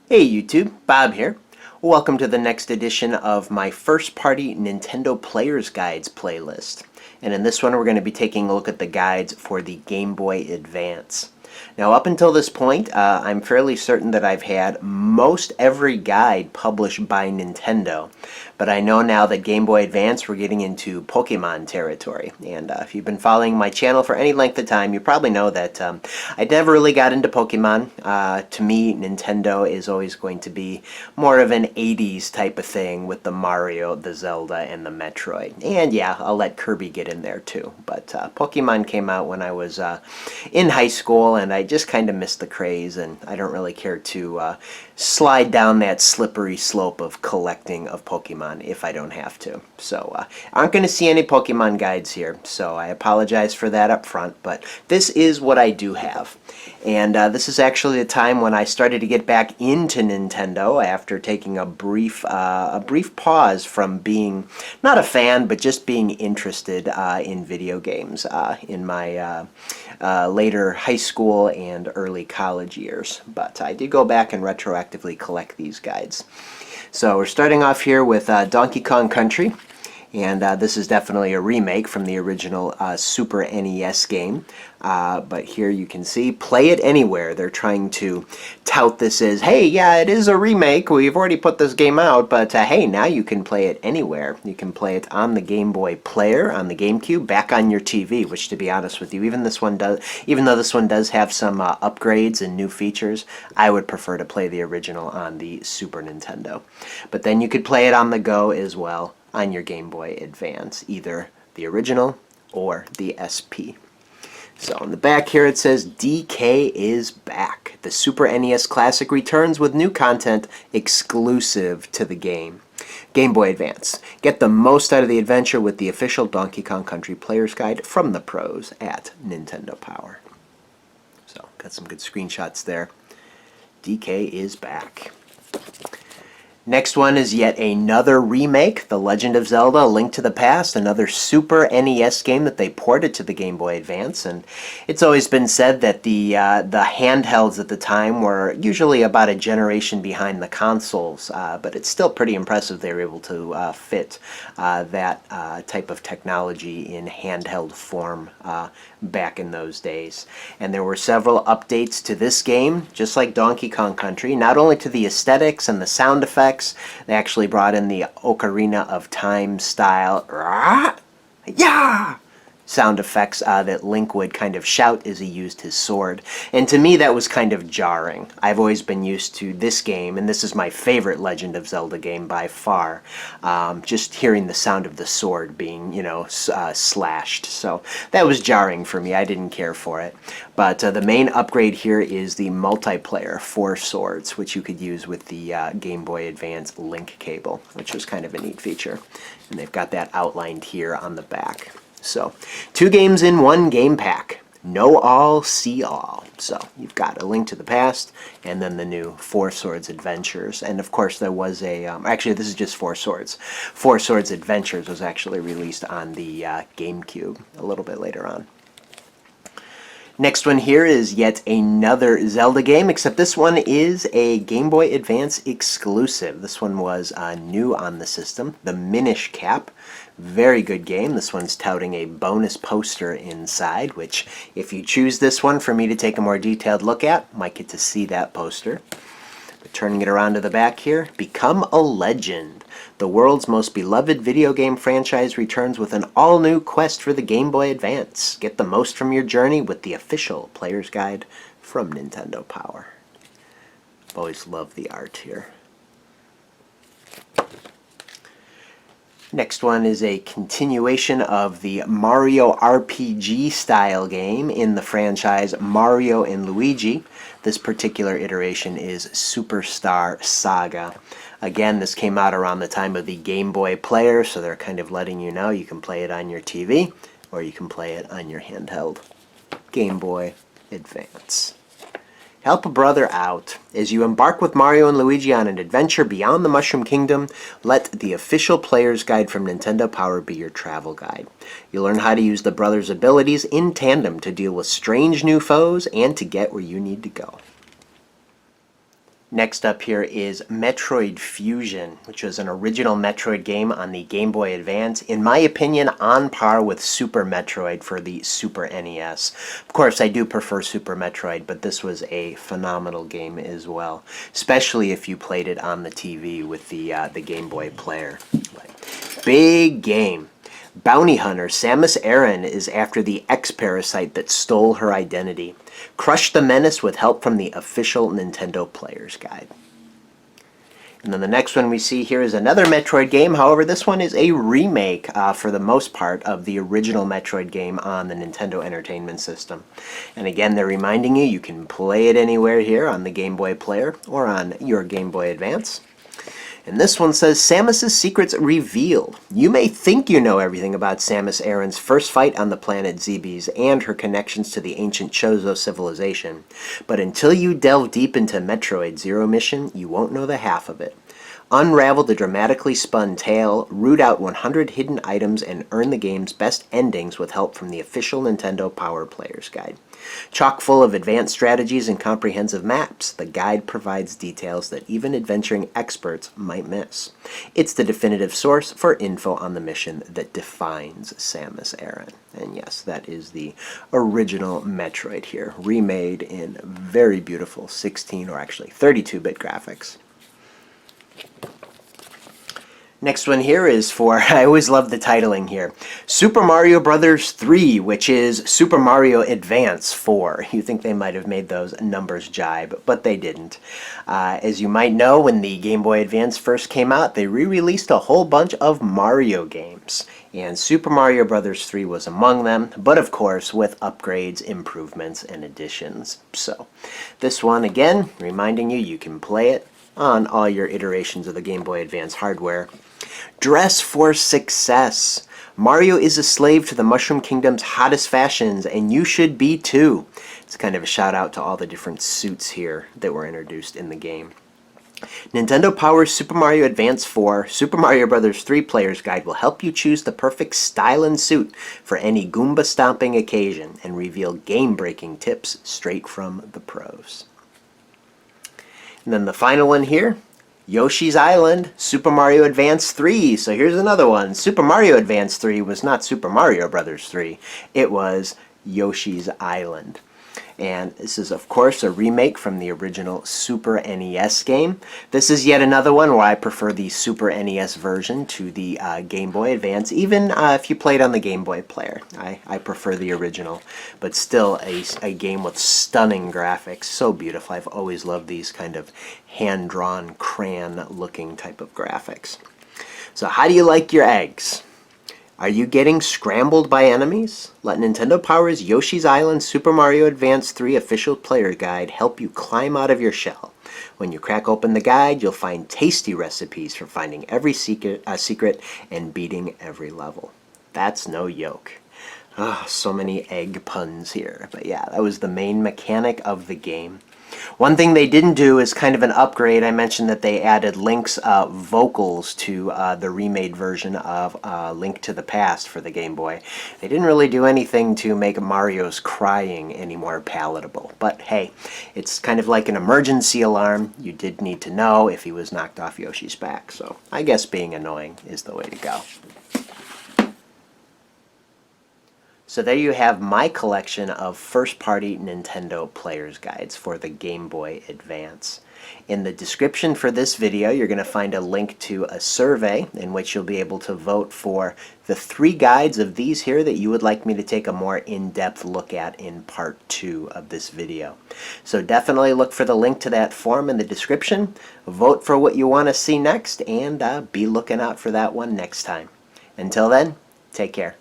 Hey YouTube, Bob here. Welcome to the next edition of my first-party Nintendo Players Guides playlist. And in this one we're going to be taking a look at the guides for the Game Boy Advance. Now up until this point, I'm fairly certain that I've had most every guide published by Nintendo. But I know now that Game Boy Advance we're getting into Pokemon territory. And if you've been following my channel for any length of time, you probably know that I never really got into Pokemon. To me, Nintendo is always going to be more of an 80s type of thing with the Mario, the Zelda, and the Metroid. And yeah, I'll let Kirby get in there too. But Pokemon came out when I was in high school, and I just kind of missed the craze, and I don't really care to slide down that slippery slope of collecting of Pokemon if I don't have to. So aren't going to see any Pokemon guides here, so I apologize for that up front, but this is what I do have. And this is actually the time when I started to get back into Nintendo after taking a brief pause from being not a fan, but just being interested in video games in my later high school and early college years. But I did go back and retroactively collect these guides. So we're starting off here with Donkey Kong Country. And this is definitely a remake from the original Super NES game. But here you can see, play it anywhere. They're trying to tout this as, hey, yeah, it is a remake. We've already put this game out, but hey, now you can play it anywhere. You can play it on the Game Boy Player, on the GameCube, back on your TV, which, to be honest with you, even though this one does have some upgrades and new features, I would prefer to play the original on the Super Nintendo. But then you could play it on the go as well on your Game Boy Advance, either the original or the SP. So on the back here it says DK is back. The Super NES Classic returns with new content exclusive to the game. Game Boy Advance. Get the most out of the adventure with the official Donkey Kong Country Player's Guide from the pros at Nintendo Power. So got some good screenshots there. DK is back. Next one is yet another remake, The Legend of Zelda: A Link to the Past, another Super NES game that they ported to the Game Boy Advance. And it's always been said that the handhelds at the time were usually about a generation behind the consoles, but it's still pretty impressive they were able to fit that type of technology in handheld form back in those days. And there were several updates to this game, just like Donkey Kong Country, not only to the aesthetics and the sound effects. They actually brought in the Ocarina of Time style sound effects that Link would kind of shout as he used his sword. And to me that was kind of jarring. I've always been used to this game, and this is my favorite Legend of Zelda game by far, just hearing the sound of the sword being, slashed. So that was jarring for me. I didn't care for it. But the main upgrade here is the multiplayer 4 swords, which you could use with the Game Boy Advance link cable, which was kind of a neat feature. And they've got that outlined here on the back. So, 2 games in 1 game pack. Know all, see all. So, you've got A Link to the Past, and then the new 4 Swords Adventures. And of course there was a, actually this is just 4 Swords. 4 Swords Adventures was actually released on the GameCube a little bit later on. Next one here is yet another Zelda game, except this one is a Game Boy Advance exclusive. This one was new on the system, the Minish Cap. Very good game. This one's touting a bonus poster inside, which if you choose this one for me to take a more detailed look at, might get to see that poster. But turning it around to the back here, Become a Legend. The world's most beloved video game franchise returns with an all-new quest for the Game Boy Advance. Get the most from your journey with the official Player's Guide from Nintendo Power. I've always loved the art here. Next one is a continuation of the Mario RPG style game in the franchise Mario and Luigi. This particular iteration is Superstar Saga. Again, this came out around the time of the Game Boy Player, so they're kind of letting you know you can play it on your TV or you can play it on your handheld Game Boy Advance. Help a brother out. As you embark with Mario and Luigi on an adventure beyond the Mushroom Kingdom, let the official Player's Guide from Nintendo Power be your travel guide. You'll learn how to use the brothers' abilities in tandem to deal with strange new foes and to get where you need to go. Next up here is Metroid Fusion, which was an original Metroid game on the Game Boy Advance. In my opinion, on par with Super Metroid for the Super NES. Of course, I do prefer Super Metroid, but this was a phenomenal game as well, especially if you played it on the TV with the Game Boy player. Big game. Bounty hunter Samus Aran is after the X-Parasite that stole her identity. Crush the menace with help from the official Nintendo Player's Guide. And then the next one we see here is another Metroid game. However, this one is a remake, for the most part, of the original Metroid game on the Nintendo Entertainment System. And again, they're reminding you can play it anywhere here on the Game Boy Player or on your Game Boy Advance. And this one says, Samus's secrets revealed. You may think you know everything about Samus Aran's first fight on the planet Zebes and her connections to the ancient Chozo civilization, but until you delve deep into Metroid Zero mission, you won't know the half of it. Unravel the dramatically spun tale, root out 100 hidden items, and earn the game's best endings with help from the official Nintendo Power Player's Guide. Chock full of advanced strategies and comprehensive maps, the guide provides details that even adventuring experts might miss. It's the definitive source for info on the mission that defines Samus Aran. And yes, that is the original Metroid here, remade in very beautiful 16 or actually 32-bit graphics. Next one here is for, I always love the titling here, Super Mario Bros. 3, which is Super Mario Advance 4. You think they might have made those numbers jibe, but they didn't. As you might know, when the Game Boy Advance first came out, they re-released a whole bunch of Mario games. And Super Mario Bros. 3 was among them, but of course with upgrades, improvements, and additions. So this one, again, reminding you can play it on all your iterations of the Game Boy Advance hardware. Dress for success. Mario is a slave to the Mushroom Kingdom's hottest fashions, and you should be too. It's kind of a shout out to all the different suits here that were introduced in the game. Nintendo Power's Super Mario Advance 4 Super Mario Bros. 3 Player's Guide will help you choose the perfect style and suit for any Goomba stomping occasion and reveal game-breaking tips straight from the pros. And then the final one here, Yoshi's Island, Super Mario Advance 3. So here's another one. Super Mario Advance 3 was not Super Mario Bros. 3. It was Yoshi's Island. And this is, of course, a remake from the original Super NES game. This is yet another one where I prefer the Super NES version to the Game Boy Advance, even if you played on the Game Boy player. I prefer the original, but still a game with stunning graphics. So beautiful. I've always loved these kind of hand-drawn, crayon-looking type of graphics. So how do you like your eggs? Are you getting scrambled by enemies? Let Nintendo Power's Yoshi's Island Super Mario Advance 3 Official Player Guide help you climb out of your shell. When you crack open the guide, you'll find tasty recipes for finding every secret and beating every level. That's no joke. Oh, so many egg puns here. But yeah, that was the main mechanic of the game. One thing they didn't do is kind of an upgrade. I mentioned that they added Link's vocals to the remade version of Link to the Past for the Game Boy. They didn't really do anything to make Mario's crying any more palatable. But hey, it's kind of like an emergency alarm. You did need to know if he was knocked off Yoshi's back. So I guess being annoying is the way to go. So there you have my collection of first-party Nintendo Player's Guides for the Game Boy Advance. In the description for this video, you're going to find a link to a survey in which you'll be able to vote for the 3 guides of these here that you would like me to take a more in-depth look at in part 2 of this video. So definitely look for the link to that form in the description, vote for what you want to see next, and be looking out for that one next time. Until then, take care.